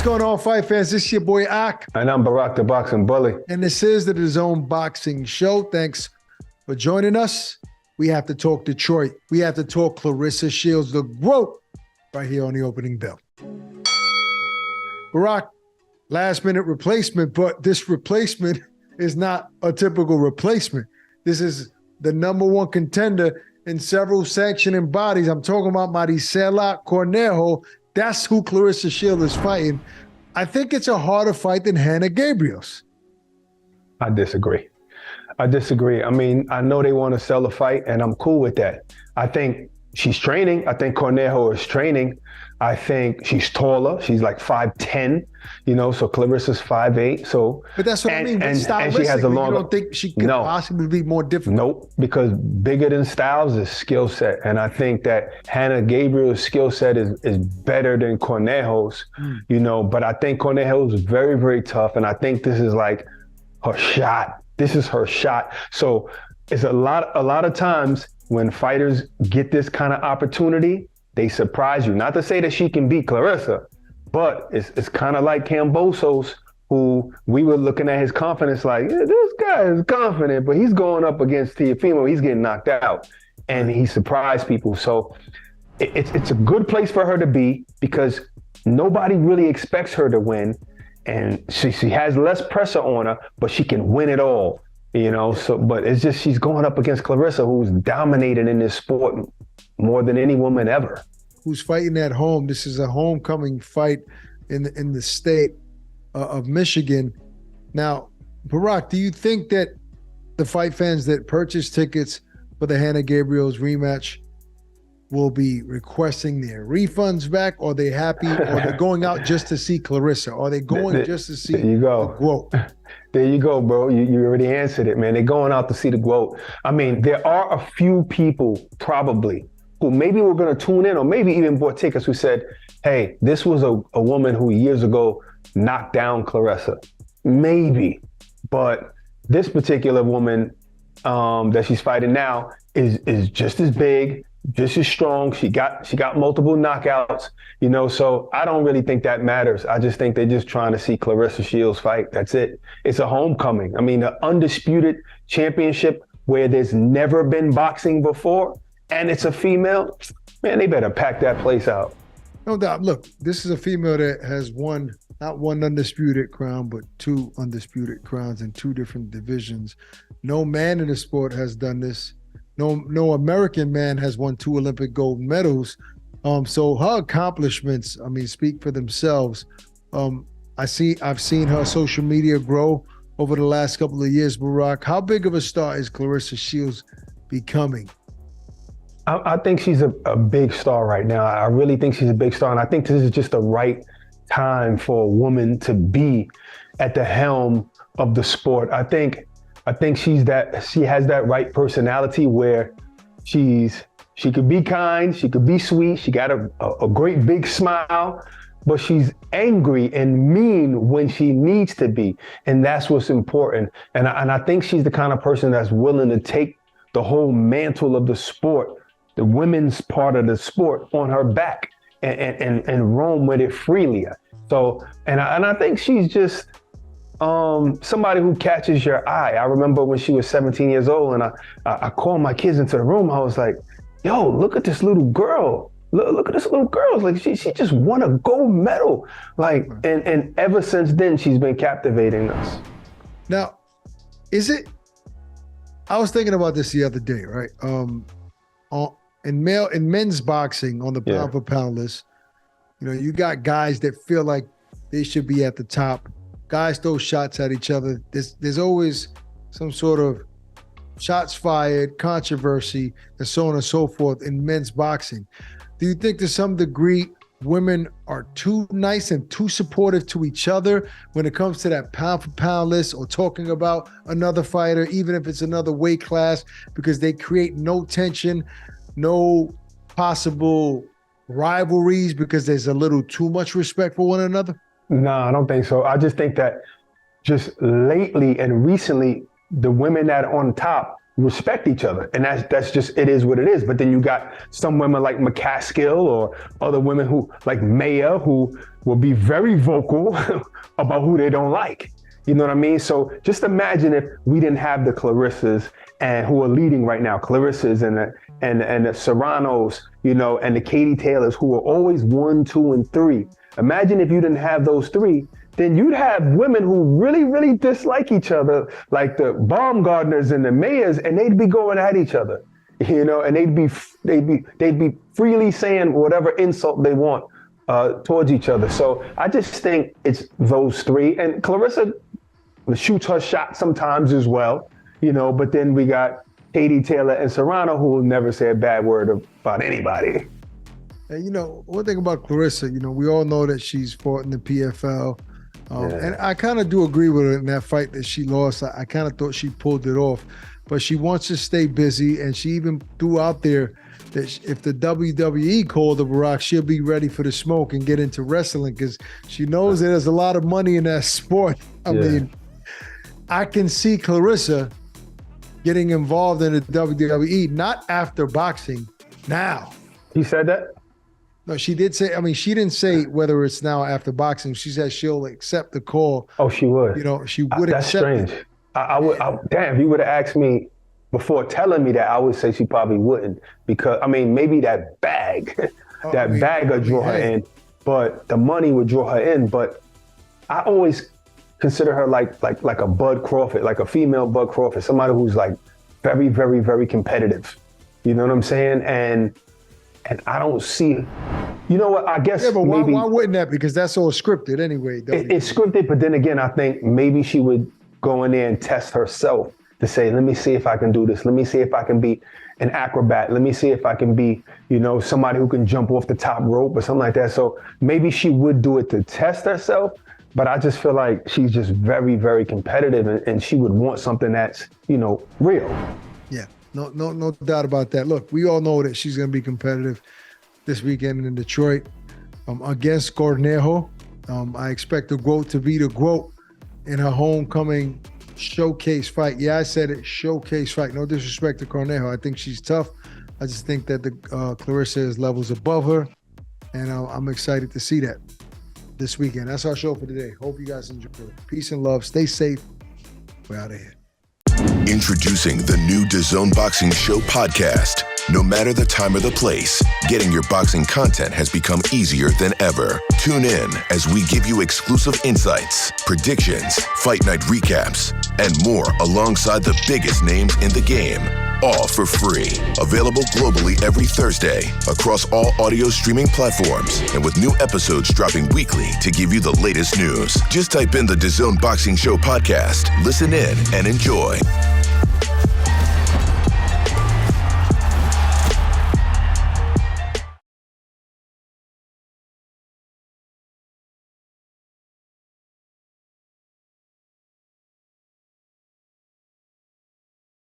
going on, fight fans? This is your boy Ak. And I'm Barack the Boxing Bully. And this is the DAZN Boxing Show. Thanks for joining us. We have to talk Detroit. We have to talk Claressa Shields, the GOAT, right here on the opening bell. Barack, last minute replacement, but this replacement is not a typical replacement. This is the number one contender in several sanctioning bodies. I'm talking about Maricela Cornejo. That's who Claressa Shields is fighting. I think it's a harder fight than Hannah Gabriel's. I disagree. I mean, I know they want to sell a fight, and I'm cool with that. I think she's training. I think Cornejo is training. I think she's taller. She's like 5'10", so Claressa's 5'8". So, but that's what I mean. And she has a longer. You don't think she could possibly be more difficult? Nope, because bigger than Styles is skill set. And I think that Hannah Gabriel's skill set is better than Cornejo's, but I think Cornejo's is very, very tough. And I think this is like her shot. This is her shot. So it's a lot of times when fighters get this kind of opportunity, they surprise you. Not to say that she can beat Claressa, but it's kind of like Kambosos, who we were looking at his confidence like, yeah, this guy is confident, but he's going up against Teofimo, he's getting knocked out. And he surprised people. So it's a good place for her to be because nobody really expects her to win. And she has less pressure on her, but she can win it all, So, but it's just she's going up against Claressa, who's dominated in this sport more than any woman ever. Who's fighting at home. This is a homecoming fight in the state of Michigan. Now, Barack, do you think that the fight fans that purchase tickets for the Hannah Gabriel's rematch will be requesting their refunds back? Or are they happy? Or they're going out just to see Claressa? Are they going just to see there you go. the GOAT? There you go, bro. You already answered it, man. They're going out to see the GOAT. I mean, there are a few people probably who maybe were going to tune in or maybe even bought tickets who said, hey, this was a woman who years ago knocked down Claressa. Maybe. But this particular woman that she's fighting now is just as big, just as strong. She got multiple knockouts, so I don't really think that matters. I just think they're just trying to see Claressa Shields fight. That's it. It's a homecoming. I mean, the undisputed championship where there's never been boxing before, and it's a female, man, they better pack that place out. No doubt. Look, this is a female that has won, not one undisputed crown, but two undisputed crowns in two different divisions. No man in the sport has done this. No American man has won 2 Olympic gold medals. So her accomplishments, I mean, speak for themselves. I've seen her social media grow over the last couple of years, Barack. How big of a star is Claressa Shields becoming? I think she's a big star right now. I really think she's a big star. And I think this is just the right time for a woman to be at the helm of the sport. I think she has that right personality where she could be kind, she could be sweet, she got a great big smile, but she's angry and mean when she needs to be. And that's what's important. And I think she's the kind of person that's willing to take the whole mantle of the sport, the women's part of the sport, on her back and roam with it freely. So, and I think she's just somebody who catches your eye. I remember when she was 17 years old and I called my kids into the room. I was like, yo, look at this little girl. Look at this little girl. Like she just won a gold medal. Like, and ever since then, she's been captivating us. Now, I was thinking about this the other day, right? In men's boxing on the pound for pound list, you got guys that feel like they should be at the top. Guys throw shots at each other. There's always some sort of shots fired, controversy, and so on and so forth in men's boxing. Do you think to some degree women are too nice and too supportive to each other when it comes to that pound for pound list or talking about another fighter, even if it's another weight class, because they create no tension, no possible rivalries because there's a little too much respect for one another? No, I don't think so. I just think that just lately and recently, the women that are on top respect each other. And that's just, it is what it is. But then you got some women like McCaskill or other women who, like Maya, who will be very vocal about who they don't like. You know what I mean? So just imagine if we didn't have the Claressas and who are leading right now, Claressas and the Serranos, you know, and the Katie Taylors, who are always 1, 2, and 3. Imagine if you didn't have those 3, then you'd have women who really, really dislike each other, like the Baumgartners and the Mayors, and they'd be going at each other, you know, and they'd be freely saying whatever insult they want towards each other. So I just think it's those 3, and Claressa shoots her shot sometimes as well, you know, but then we got Katie Taylor and Serrano, who will never say a bad word about anybody. And, you know, one thing about Claressa, you know, we all know that she's fought in the PFL. And I kind of do agree with her in that fight that she lost. I kind of thought she pulled it off, but she wants to stay busy. And she even threw out there that if the WWE called her, Barack, she'll be ready for the smoke and get into wrestling because she knows that there's a lot of money in that sport. I mean, I can see Claressa getting involved in the WWE, not after boxing, now. He said that? No, she did say, I mean, she didn't say whether it's now after boxing. She said she'll accept the call. Oh, she would. You know, she would that's accept strange. it. Damn, if you would have asked me before telling me that, I would say she probably wouldn't. Because, I mean, maybe that bag, bag would draw her in, but the money would draw her in. But I always consider her like a Bud Crawford, like a female Bud Crawford, somebody who's like very, very, very competitive. You know what I'm saying? And I don't see, you know what, I guess but maybe. Why wouldn't that? Because that's all scripted anyway. It's scripted, but then again, I think maybe she would go in there and test herself to say, let me see if I can do this. Let me see if I can be an acrobat. Let me see if I can be, you know, somebody who can jump off the top rope or something like that. So maybe she would do it to test herself, but I just feel like she's just very, very competitive and she would want something that's, you know, real. Yeah. No doubt about that. Look, we all know that she's going to be competitive this weekend in Detroit against Cornejo. I expect the GOAT to be the GOAT in her homecoming showcase fight. Yeah, I said it, showcase fight. No disrespect to Cornejo. I think she's tough. I just think that the Claressa is levels above her, and I'm excited to see that this weekend. That's our show for today. Hope you guys enjoy it. Peace and love. Stay safe. We're out of here. Introducing the new DAZN Boxing Show podcast. No matter the time or the place, getting your boxing content has become easier than ever. Tune in as we give you exclusive insights, predictions, fight night recaps, and more alongside the biggest names in the game. All for free. Available globally every Thursday across all audio streaming platforms and with new episodes dropping weekly to give you the latest news. Just type in the DAZN Boxing Show podcast, listen in, and enjoy.